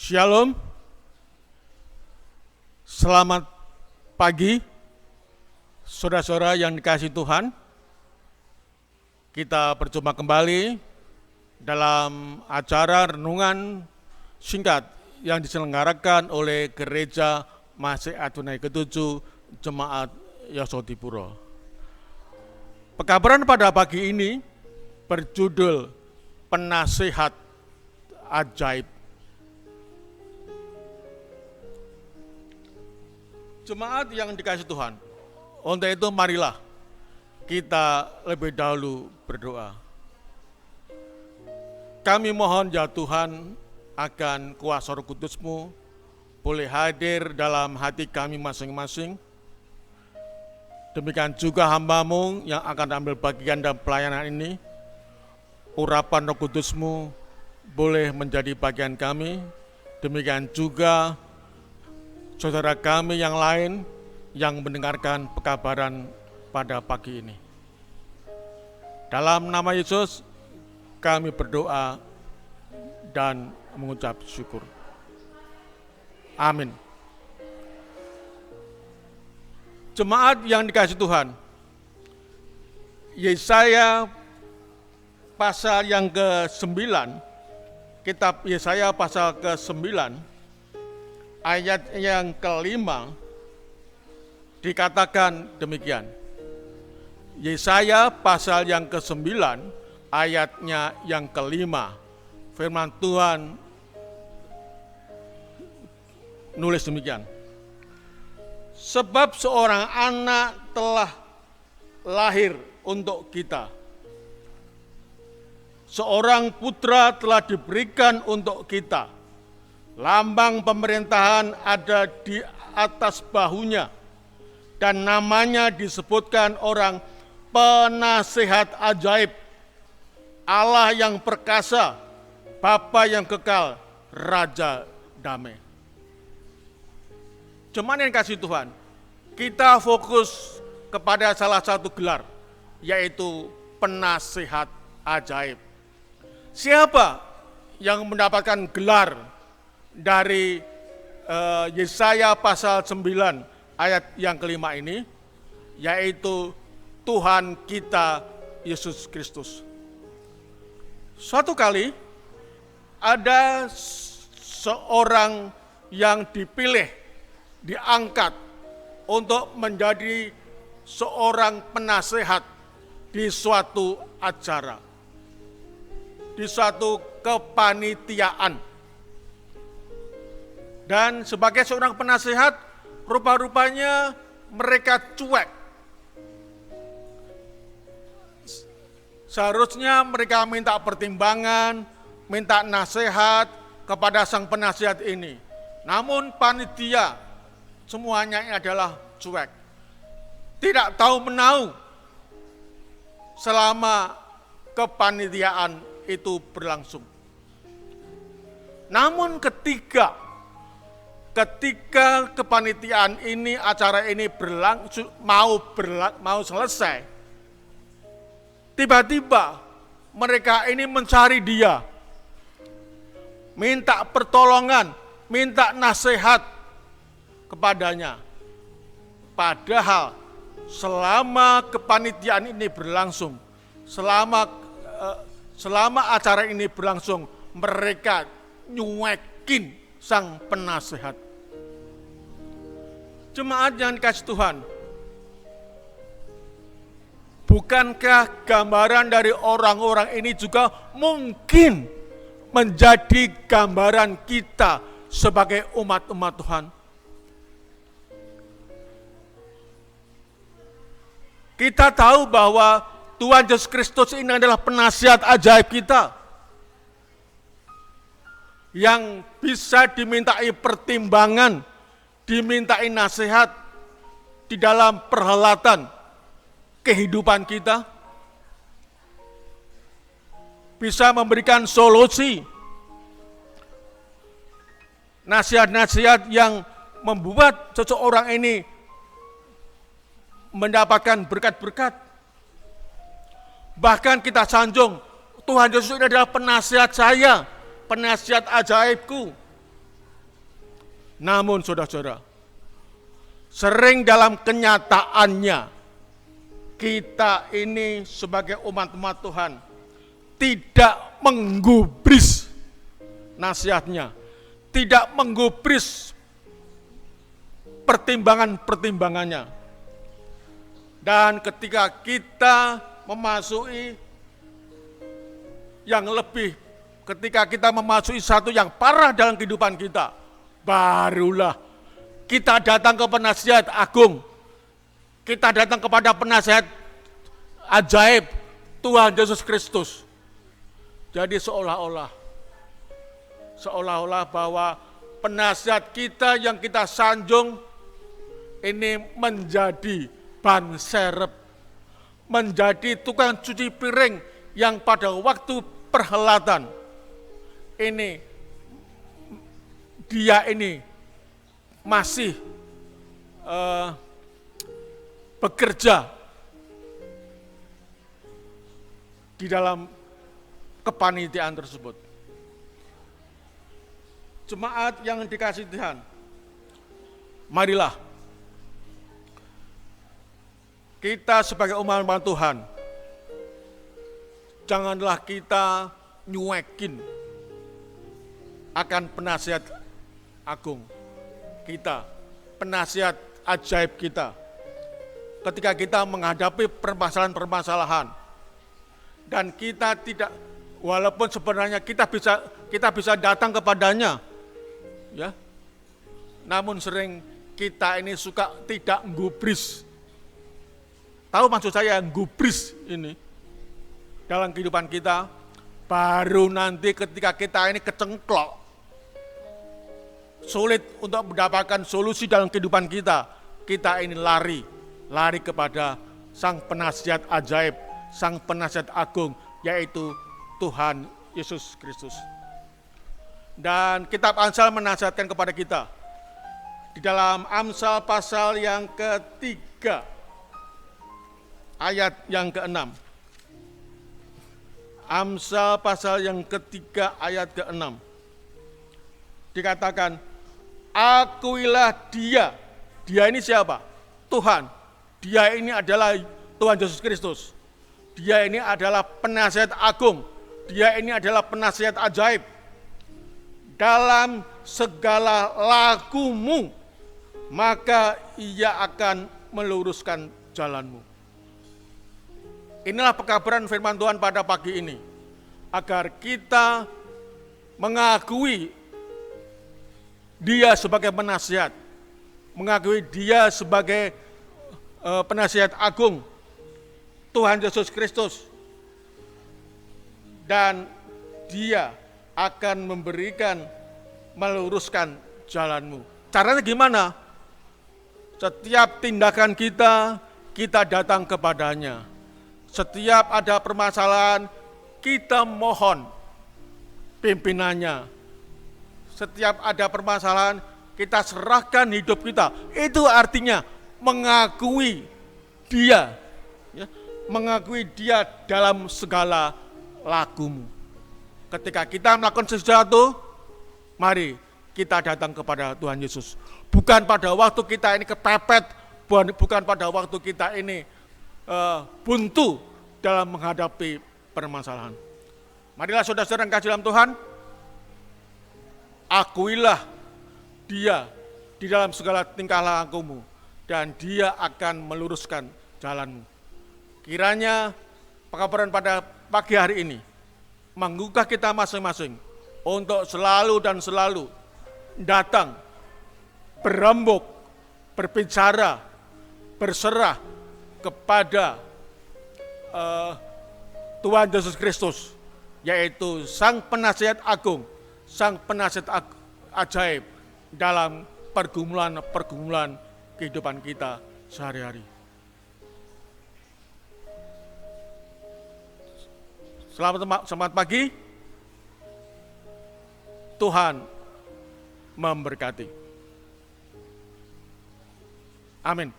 Shalom, selamat pagi, saudara-saudara yang dikasihi Tuhan. Kita berjumpa kembali dalam acara renungan singkat yang diselenggarakan oleh Gereja Masih Adonai ke-7 Jemaat Yosodipuro. Pekabaran pada pagi ini berjudul Penasihat Ajaib. Jemaat yang dikasihi Tuhan, untuk itu marilah kita lebih dahulu berdoa. Kami mohon ya Tuhan akan kuasa Roh Kudus-Mu boleh hadir dalam hati kami masing-masing. Demikian juga hamba-Mu yang akan ambil bagian dalam pelayanan ini. Urapan Roh Kudus-Mu boleh menjadi bagian kami. Demikian juga saudara kami yang lain yang mendengarkan pekabaran pada pagi ini. Dalam nama Yesus kami berdoa dan mengucap syukur. Amin. Jemaat yang dikasihi Tuhan, Yesaya pasal yang ke-9, kitab Yesaya pasal ke-9, ayat yang kelima dikatakan demikian. Yesaya pasal yang ke-9 ayatnya yang kelima. Firman Tuhan nulis demikian. Sebab seorang anak telah lahir untuk kita. Seorang putra telah diberikan untuk kita. Lambang pemerintahan ada di atas bahunya, dan namanya disebutkan orang Penasihat Ajaib, Allah yang perkasa, Bapa yang kekal, Raja damai. Jemaat yang kasih Tuhan, kita fokus kepada salah satu gelar, yaitu Penasihat Ajaib. Siapa yang mendapatkan gelar dari Yesaya pasal 9 ayat yang kelima ini, yaitu Tuhan kita Yesus Kristus. Suatu kali ada seorang yang dipilih, diangkat untuk menjadi seorang penasehat di suatu acara, di suatu kepanitiaan. Dan sebagai seorang penasehat, rupa-rupanya mereka cuek. Seharusnya mereka minta pertimbangan, minta nasihat kepada sang penasihat ini. Namun panitia semuanya ini adalah cuek. Tidak tahu menau selama kepanitiaan itu berlangsung. Namun ketika kepanitiaan ini, acara ini berlangsung, mau selesai, tiba-tiba mereka ini mencari dia, minta pertolongan, minta nasihat kepadanya. Padahal selama kepanitiaan ini berlangsung, selama acara ini berlangsung, mereka nyuekin sang penasehat. Jemaat yang dikasihi Tuhan, bukankah gambaran dari orang-orang ini juga mungkin menjadi gambaran kita sebagai umat-umat Tuhan? Kita tahu bahwa Tuhan Yesus Kristus ini adalah penasihat ajaib kita, yang bisa dimintai pertimbangan, dimintai nasihat di dalam perhelatan kehidupan kita, bisa memberikan solusi, nasihat-nasihat yang membuat seseorang ini mendapatkan berkat-berkat. Bahkan kita sanjung, Tuhan Yesus ini adalah penasihat saya, penasihat ajaibku. Namun saudara-saudara, sering dalam kenyataannya kita ini sebagai umat-umat Tuhan tidak menggubris nasihatnya, tidak menggubris pertimbangan-pertimbangannya. Dan ketika kita memasuki yang lebih, ketika kita memasuki satu yang parah dalam kehidupan kita, barulah kita datang ke penasihat agung, kita datang kepada penasihat ajaib Tuhan Yesus Kristus. Jadi seolah-olah bahwa penasihat kita yang kita sanjung ini menjadi ban serep, menjadi tukang cuci piring yang pada waktu perhelatan ini dia ini masih bekerja di dalam kepanitiaan tersebut. Jemaat yang dikasihi Tuhan, marilah kita sebagai umat Tuhan, janganlah kita nyuekin akan penasihat agung kita, penasihat ajaib kita. Ketika kita menghadapi permasalahan-permasalahan dan kita tidak, walaupun sebenarnya kita bisa datang kepadanya, ya, namun sering kita ini suka tidak gubris. Tahu maksud saya gubris ini dalam kehidupan kita? Baru nanti ketika kita ini kecengklok, sulit untuk mendapatkan solusi dalam kehidupan kita, kita ini lari kepada Sang Penasihat Ajaib, Sang Penasihat Agung, yaitu Tuhan Yesus Kristus. Dan kitab Amsal menasihatkan kepada kita di dalam Amsal pasal yang ketiga, ayat yang ke-6. Amsal pasal yang ketiga ayat ke-6. Dikatakan, akuilah dia. Dia ini siapa? Tuhan. Dia ini adalah Tuhan Yesus Kristus. Dia ini adalah penasihat agung. Dia ini adalah penasihat ajaib. Dalam segala lakumu, maka ia akan meluruskan jalanmu. Inilah pekabaran firman Tuhan pada pagi ini, agar kita mengakui Dia sebagai penasihat, mengakui Dia sebagai penasihat agung, Tuhan Yesus Kristus, dan Dia akan meluruskan jalanmu. Caranya gimana? Setiap tindakan kita datang kepadanya. Setiap ada permasalahan, kita mohon pimpinannya. Setiap ada permasalahan, kita serahkan hidup kita. Itu artinya mengakui Dia, ya, mengakui Dia dalam segala lakumu. Ketika kita melakukan sesuatu, mari kita datang kepada Tuhan Yesus. Bukan pada waktu kita ini kepepet, bukan pada waktu kita ini buntu dalam menghadapi permasalahan. Marilah saudara-saudara yang kasih dalam Tuhan, akuilah Dia di dalam segala tingkah lakumu, dan Dia akan meluruskan jalanmu. Kiranya pekabaran pada pagi hari ini menggugah kita masing-masing untuk selalu dan selalu datang, berembuk, berbicara, berserah kepada Tuhan Yesus Kristus, yaitu Sang Penasihat Agung, Sang Penasihat Ajaib dalam pergumulan-pergumulan kehidupan kita sehari-hari. Selamat pagi, Tuhan memberkati. Amin.